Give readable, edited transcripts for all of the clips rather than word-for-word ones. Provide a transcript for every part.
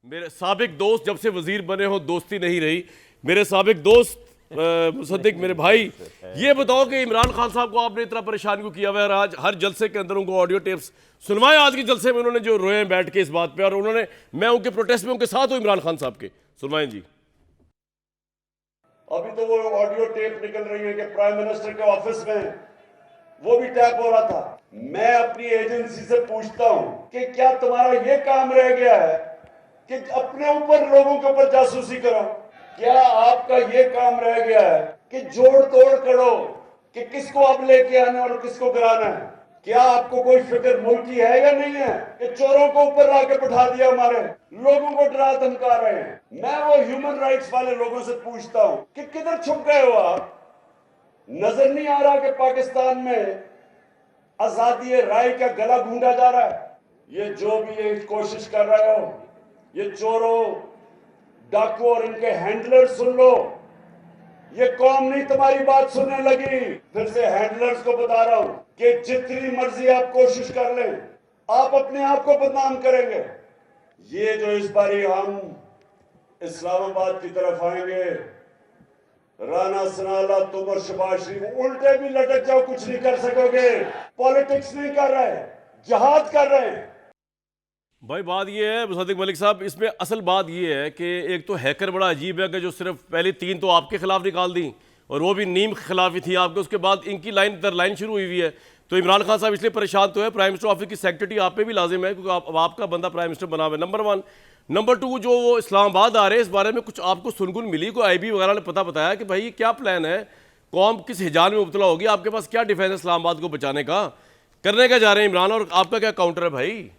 मेरे साबिक दोस्त जब से वजीर बने हो दोस्ती नहीं रही। मेरे साबिक दोस्त मुसद्दिक मेरे भाई, ये बताओ कि इमरान खान साहब को आपने इतना परेशान क्यों किया हुआ है? आज हर जलसे के अंदर उनको ऑडियो टेप्स सुनवाए। आज के जलसे में उन्होंने जो रोए बैठ के इस बात पे, और उन्होंने, मैं उनके प्रोटेस्ट में उनके साथ हूं इमरान खान साहब के। सुनवाएं जी। अभी तो वो ऑडियो टेप निकल रही है कि प्राइम मिनिस्टर के ऑफिस में वो भी टैप हो रहा था। मैं अपनी एजेंसी से पूछता हूं कि क्या तुम्हारा ये काम रह गया है कि अपने ऊपर लोगों के ऊपर जासूसी करो? क्या आपका ये काम रह गया है कि जोड़ तोड़ करो कि किसको अब लेके आना और किसको कराना है? क्या आपको कोई फिक्र मुल्क की है या नहीं है कि चोरों को ऊपर लाके बैठा दिया, हमारे लोगों को डरा धमका रहे हैं? मैं वो ह्यूमन राइट्स वाले लोगों से पूछता हूं कि किधर छुप गए हो आप? नजर नहीं आ रहा कि पाकिस्तान में आजादी राय का गला गूंदा जा रहा है? ये जो भी ये कोशिश कर रहे हो, ये चोरों डाकू और इनके हैंडलर सुन लो, ये कौम नहीं तुम्हारी बात सुनने लगी। फिर से हैंडलर्स को बता रहा हूं कि जितनी मर्जी आप कोशिश कर लें, आप अपने आप को बदनाम करेंगे। ये जो इस बारी हम इस्लामाबाद की तरफ आएंगे, राना सनाला, तुम और शबाज शरीफ उल्टे भी लटक जाओ, कुछ नहीं कर सकोगे। पॉलिटिक्स नहीं कर रहे, जहाद कर रहे हैं। भाई बात ये है मुसद्दिक मलिक साहब, इसमें असल बात ये है कि एक तो हैकर बड़ा अजीब है कि जो सिर्फ पहले 3 तो आपके खिलाफ निकाल दी और वो भी नीम के खिलाफ ही थी आपके, उसके बाद इनकी लाइन दर लाइन शुरू हुई है। तो इमरान खान साहब इसलिए परेशान तो है, प्राइम मिनिस्टर ऑफिस की सेक्रेटरी आप पे भी लाजिम है क्योंकि आपका बंदा प्राइम मिनिस्टर बना हुआ है, नंबर 1। नंबर 2, जो वो इस्लामाबाद आ रहे हैं, इस बारे में कुछ आपको सुनगुन मिली? कोई IB वगैरह ने पता बताया कि भाई क्या प्लान है, कौम किस हिजान में मुब्तला होगी, आपके पास क्या डिफेंस है इस्लामाबाद को बचाने का, करने का जा रहे हैं इमरान, और आपका क्या काउंटर है भाई?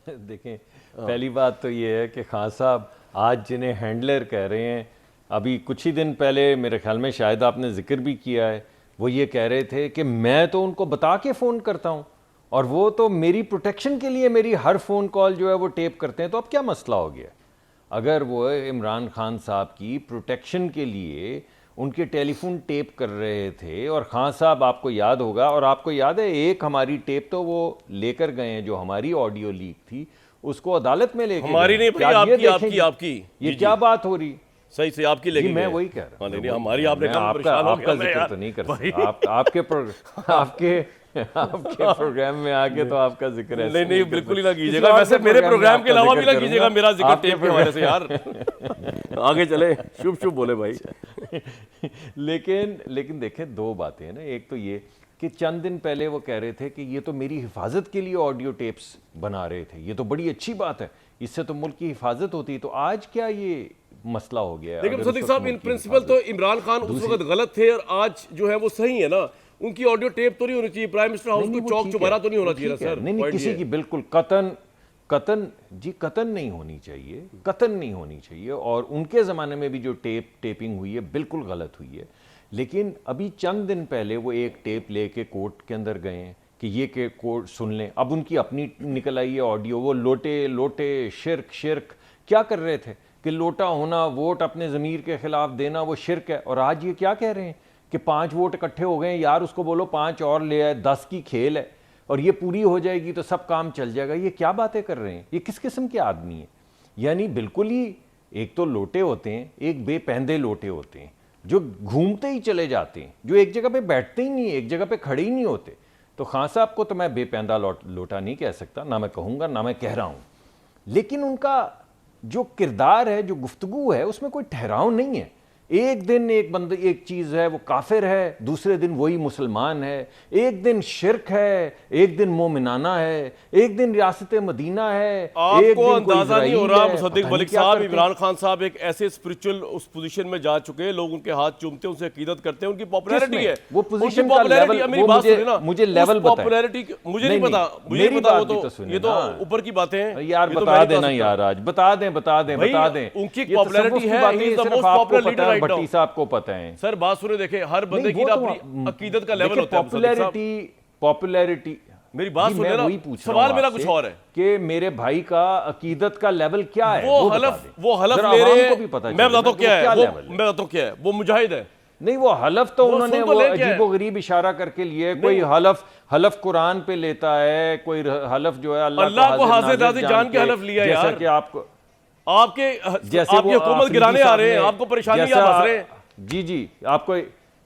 देखें, पहली बात तो ये है कि खान साहब आज जिन्हें हैंडलर कह रहे हैं, अभी कुछ ही दिन पहले मेरे ख्याल में शायद आपने जिक्र भी किया है, वो ये कह रहे थे कि मैं तो उनको बता के फ़ोन करता हूँ और वो तो मेरी प्रोटेक्शन के लिए मेरी हर फ़ोन कॉल जो है वो टेप करते हैं। तो अब क्या मसला हो गया? अगर वो इमरान खान साहब की प्रोटेक्शन के लिए उनके टेलीफोन टेप कर रहे थे, और खान साहब आपको याद होगा, और आपको याद है एक हमारी टेप तो वो लेकर गए हैं, जो हमारी ऑडियो लीक थी उसको अदालत में लेके हमारी नहीं भाई, आपकी ये क्या बात हो रही? सही से आपकी लेगी, मैं वही कह रहा हूँ। नहीं हमारी आपने आपका जिक्र तो नहीं कर सकता, आपके प्रोग्राम में आके तो आपका जिक्र है। नहीं बिल्कुल ही ना कीजिएगा, वैसे मेरे प्रोग्राम के अलावा भी ना कीजिएगा मेरा जिक्र टेप के हवाले से यार। आगे चले, शुभ शुभ बोले भाई। लेकिन देखें, 2 बातें हैं ना। एक तो ये कि चंद दिन पहले वो कह रहे थे कि ये तो मेरी हिफाजत के लिए ऑडियो टेप्स बना रहे थे, ये तो बड़ी अच्छी बात है, इससे तो मुल्क की हिफाजत होती। तो आज क्या ये मसला हो गया? लेकिन मुसद्दिक साहब, इन प्रिंसिपल तो इमरान खान उस वक्त गलत थे और आज जो है वो सही है ना। उनकी ऑडियो टेप तो नहीं होनी चाहिए, प्राइम मिनिस्टर हाउस को चौक चुबारा तो नहीं होना चाहिए सर। नहीं, किसी की बिल्कुल कतन नहीं होनी चाहिए, कतन नहीं होनी चाहिए। और उनके ज़माने में भी जो टेपिंग हुई है बिल्कुल गलत हुई है। लेकिन अभी चंद दिन पहले वो एक टेप लेके कोर्ट के अंदर गए हैं कि ये के कोर्ट सुन लें। अब उनकी अपनी निकल आई है ऑडियो, वो लोटे शिर्क क्या कर रहे थे कि लोटा होना, वोट अपने ज़मीर के खिलाफ देना, वो शिर्क है। और आज ये क्या कह रहे हैं कि 5 वोट इकट्ठे हो गए यार, उसको बोलो 5 और ले आए, 10 की खेल है और ये पूरी हो जाएगी तो सब काम चल जाएगा। ये क्या बातें कर रहे हैं? ये किस किस्म के आदमी हैं? यानी बिल्कुल ही, एक तो लोटे होते हैं, एक बेपैंदे लोटे होते हैं जो घूमते ही चले जाते हैं, जो एक जगह पे बैठते ही नहीं, एक जगह पे खड़े ही नहीं होते। तो खान साहब को तो मैं बेपैंदा लोटा नहीं कह सकता, ना मैं कहूँगा, ना मैं कह रहा हूँ। लेकिन उनका जो किरदार है, जो गुफ्तगू है, उसमें कोई ठहराव नहीं है। एक दिन एक बंदे, एक चीज है वो काफिर है, दूसरे दिन वही मुसलमान है, एक दिन शिर्क है, एक दिन मोमिनाना है, एक दिन रियासत मदीना है। आपको अंदाजा नहीं हो रहा मुसद्दिक मलिक साहब, इमरान खान साहब एक ऐसे स्पिरिचुअल उस पोजीशन में जा चुके हैं, लोग उनके हाथ चूमते हैं, उनसे अकीदत करते हैं, उनकी पॉपुलैरिटी है। वो पोजीशन का लेवल, मुझे लेवल पॉपुलैरिटी मुझे नहीं पता, मुझे नहीं पता, वो तो ये तो ऊपर की बातें हैं यार। बता देना यार, आज बता दें उनकी पॉपुलैरिटी है, he is the most popular leader. Bhatti sahab को पता है सर। बात सुने, देखे हर बंदे की अपनी अकीदत का लेवल होता है। पॉपुलैरिटी मेरी बात सुन लेना, सवाल मेरा कुछ और है कि मेरे भाई का अकीदत का लेवल क्या है? वो हलफ ले रहे हैं। मैं बताता हूं क्या है, मैं बताता हूं क्या है। वो मुजाहिद है, नहीं, वो हलफ तो वो उन्होंने सुन तो वो ले क्या है? अजीबो गरीब इशारा करके लिए। कोई हलफ कुरान पे लेता है, कोई हलफ जो है अल्लाह को हाजिर नाज़िर जान के हलफ लिया जैसा यार। कि आपको आपके जैसे आपकी वो हुकूमत अफरीदी गिराने आ साहब रहे हैं, ने- आपको परेशानी जैसा आप हंस रहे हैं। जी जी, आपको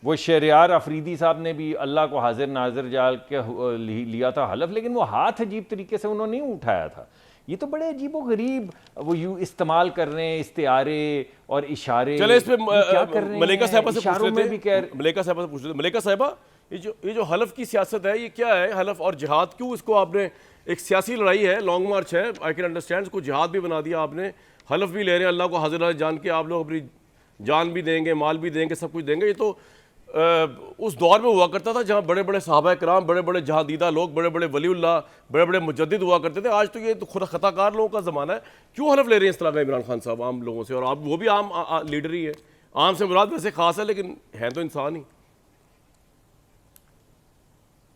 वो शहरियार अफरीदी साहब ने भी अल्लाह को हाजिर नाजिर जाल के लिया था हलफ, लेकिन वो हाथ अजीब तरीके से उन्होंने नहीं उठाया था। ये तो बड़े अजीब व गरीब वो यूं इस्तेमाल कर रहे हैं इस्तिआरे और इशारे। चले इस पे ये क्या कर रहे मलिका हैं? साहिबा से पूछ इशारों में भी लेते कह हैं। मलिका साहिबा से पूछ लेते हैं। मलिका साहिबा, ये जो हलफ की सियासत है, ये क्या है? हलफ और जिहाद, क्यों इसको आपने एक सियासी लड़ाई है, लॉन्ग मार्च है, आई कैन अंडरस्टैंड, इसको जिहाद भी बना दिया आपने। हलफ भी ले रहे हैं, अल्लाह को हाजिर नाज़िर जान के आप लोग अपनी जान भी देंगे, माल भी देंगे, सब कुछ देंगे। ये तो उस दौर में हुआ करता था जहाँ बड़े बड़े सहाबा कराम, बड़े बड़े जहादीदा लोग, बड़े बड़े वलीउल्लाह, बड़े बड़े मुजद्दिद हुआ करते थे। आज तो ये तो खुद खताकार लोगों का ज़माना है। क्यों हलफ ले रहे हैं इस तरह का इमरान खान साहब आम लोगों से? और आप वो भी आम लीडर ही है। आम से मुराद वैसे खास है, लेकिन है तो इंसान ही।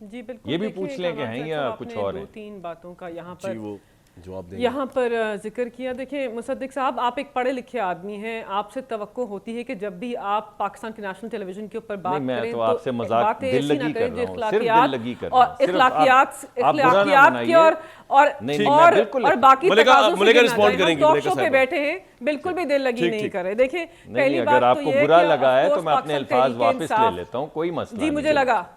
जी बिल्कुल। ये भी देखिए, पूछ लें कि कमाल हैं साहब, या आपने कुछ और हैं? 2-3 बातों का यहाँ जी पर वो जवाब देंगे। यहाँ पर जिक्र किया। देखिए मुसद्दिक साहब, आप एक पढ़े लिखे आदमी हैं, आपसे तवक्को होती है कि जब भी आप पाकिस्तान के नेशनल टेलीविजन के ऊपर बात नहीं, मैं करें तो आपसे मजाक बातें दिल ऐसी लगी ना कर करें जो रहा हूँ, सिर्फ दिल लगी कर रहा और हूँ। सिर्फ आप बुरा ना इखलाकियात की मनाइए। और नहीं, मैं बिल्कुल और बाकी मलिका- तकाज़ों से मलिका गिरना रिस्पॉन्ड जाए। हम करेंगी, टॉक मलिका शो पे साहब। बैठे हैं, बिल्कुल भी दिल लगी ठीक, नहीं ठीक। करें। देखिए नहीं, पहली अगर बात तो आपको ये है बुरा कि लगा है of तो मैं course अपने पाकिस्तान अल्फाज तहरीक वापस ले इंसाफ- लेता हूँ, कोई मसला जी नहीं मुझे है। लगा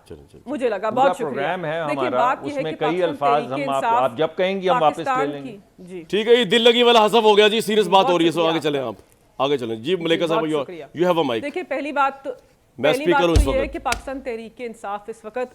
मुझे लगा पूरा बहुत शुक्रिया। प्रोग्राम है देखिए हमारा, बात यह है उसमें कि कई पाकिस्तान अल्फाज तहरीक हम इंसाफ आप जब कहेंगी हम वापस ले पाकिस्तान लेंगे। की- जी ठीक है, ये दिल लगी वाला हसब हो गया जी, सीरियस बात हो रही है। सो आगे शुक्रिया। चलें, आप आगे चलें जी। मलिका बहुत साहब, शुक्रिया। You have a mic. देखिए पहली बात मैं स्पीकर हूं इस ये है वक्त। कि पाकिस्तान तहरीक इंसाफ इस वक्त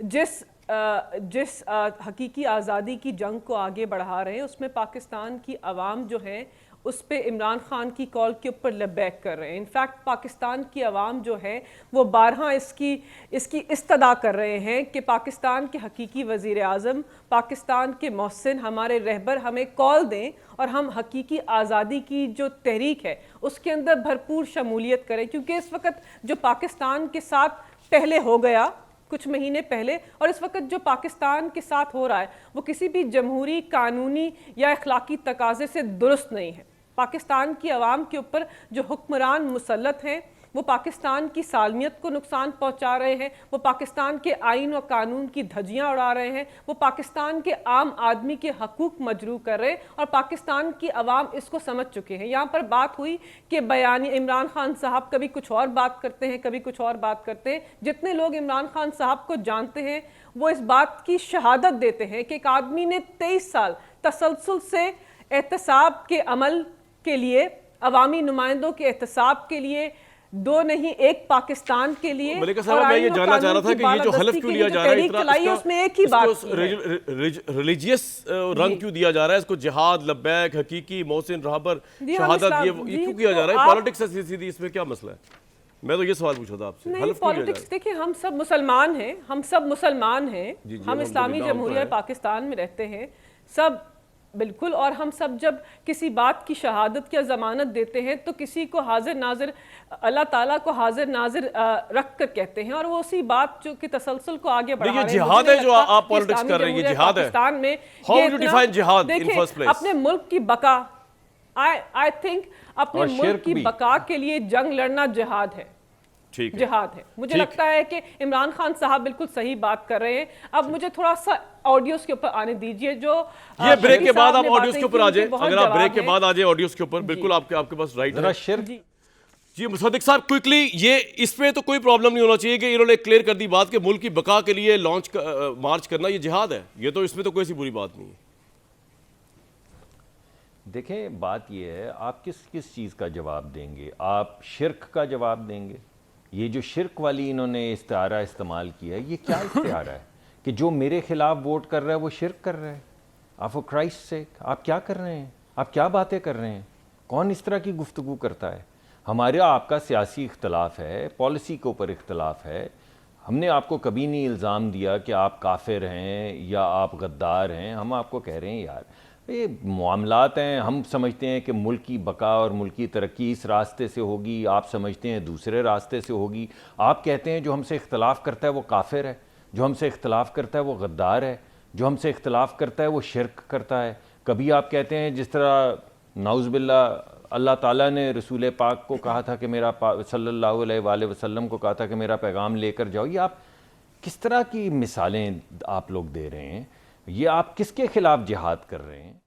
जिस हकीकी आज़ादी की जंग को आगे बढ़ा रहे हैं, उसमें पाकिस्तान की आवाम जो है उस पे इमरान खान की कॉल के ऊपर लबैक कर रहे हैं। इनफैक्ट पाकिस्तान की आवाम जो है वो बारहा इसकी इस्तदा कर रहे हैं कि पाकिस्तान के हकीकी वज़ीर आज़म, पाकिस्तान के मोहसिन, हमारे रहबर हमें कॉल दें और हम हकीकी आज़ादी की जो तहरीक है उसके अंदर भरपूर शमूलियत करें। क्योंकि इस वक्त जो पाकिस्तान के साथ पहले हो गया कुछ महीने पहले और इस वक्त जो पाकिस्तान के साथ हो रहा है वो किसी भी जमहूरी, कानूनी या अखलाकी तकाजे से दुरुस्त नहीं है। पाकिस्तान की आवाम के ऊपर जो हुक्मरान मुसल्लत हैं वो पाकिस्तान की सालमियत को नुकसान पहुंचा रहे हैं, वो पाकिस्तान के आइन और कानून की धज्जियां उड़ा रहे हैं, वो पाकिस्तान के आम आदमी के हकूक मजरू कर रहे हैं और पाकिस्तान की आवाम इसको समझ चुके हैं। यहाँ पर बात हुई कि बयानी इमरान खान साहब कभी कुछ और बात करते हैं, कभी कुछ और बात करते हैं। जितने लोग इमरान खान साहब को जानते हैं वो इस बात की शहादत देते हैं कि एक आदमी ने 23 साल तसलसल से एहतसाब के अमल के लिए, अवामी नुमाइंदों के एहतसाब के लिए, दो नहीं एक पाकिस्तान के लिए। मलिका साहब, मैं ये जानना चाह रहा था कि ये जो हलफ क्यों लिया जा रहा है, चलाई है उसमें एक ही बात रिलीजियस रंग क्यों दिया जा रहा है इसको? जिहाद, लब्बैक, हकीकी, मोहसिन, रहबर, शहादत, ये क्यों किया जा रहा है? पॉलिटिक्स है सीधी, इसमें क्या मसला है? मैं तो ये सवाल पूछा था आपसे। नहीं, हलफ क्यों लिया जा पॉलिटिक्स देखिए, हम सब मुसलमान हैं, हम सब मुसलमान हैं, हम इस्लामी जमहूरिया पाकिस्तान में रहते हैं सब, बिल्कुल। और हम सब जब किसी बात की शहादत या ज़मानत देते हैं तो किसी को हाजिर नाजिर, अल्लाह ताला को हाजिर नाजिर रख कर कहते हैं और वो उसी बात जो कि तसलसल को आगे बढ़ा रहे हैं। जिहाद है जो आप पॉलिटिक्स कर रही हैं, जिहाद है। पाकिस्तान में How ये you इतना- define jihad in देखिए, first place? अपने मुल्क की बका, आई थिंक अपने और मुल्क शिर्क की भी। बका के लिए जंग लड़ना जिहाद है। ठीक है। जिहाद है। मुझे ठीक। लगता है कि इमरान खान साहब बिल्कुल सही बात कर रहे हैं। अब मुझे थोड़ा सा ऑडियोज के ऊपर आने दीजिए जो ये ब्रेक शफी के बाद साहब आप ने ऑडियोज बातें के ऊपर की, आ उनके जाए। बहुत अगर आप ब्रेक जवाब के हैं। बाद आ जाए ऑडियोज के ऊपर, बिल्कुल आपके पास राइट जरा है शिर्क जी जी। मुसद्दिक साहब, क्विकली, ये इसमें तो कोई प्रॉब्लम नहीं होना चाहिए कि इन्होंने क्लियर कर दी बात कि मुल्क की बका के लिए मार्च करना ये जिहाद है। ये तो इसमें तो कोई सी बुरी बात नहीं है। देखें, बात यह है, आप किस किस चीज़ का जवाब देंगे? आप शिर्क का जवाब देंगे? ये जो शिर्क वाली इन्होंने इस्तारा इस्तेमाल किया है, ये क्या इस्तारा है कि जो मेरे खिलाफ वोट कर रहा है वो शिर्क कर रहा है? आप फॉर क्राइस्ट से आप क्या कर रहे हैं? आप क्या बातें कर रहे हैं? कौन इस तरह की गुफ्तगू करता है? हमारा आपका सियासी इख्तलाफ है, पॉलिसी के ऊपर इख्तलाफ है। हमने आपको कभी नहीं इल्ज़ाम दिया कि आप काफिर हैं या आप गद्दार हैं। हम आपको कह रहे हैं यार ये मामलात हैं, हम समझते हैं कि मुल्क की बका और मुल्क की तरक्की इस रास्ते से होगी, आप समझते हैं दूसरे रास्ते से होगी। आप कहते हैं जो हमसे इख्तलाफ करता है वो काफिर है, जो हमसे इख्तलाफ करता है वो गद्दार है, जो हमसे इख्तलाफ करता है वो शिर्क करता है। कभी आप कहते हैं जिस तरह नाउज़ बिल्ला अल्लाह ताला ने रसूल पाक को कहा था कि सल्लल्लाहु अलैहि वसल्लम को कहा था कि मेरा पैगाम लेकर जाओ। ये आप किस तरह की मिसालें आप लोग दे रहे हैं? ये आप किसके खिलाफ जिहाद कर रहे हैं?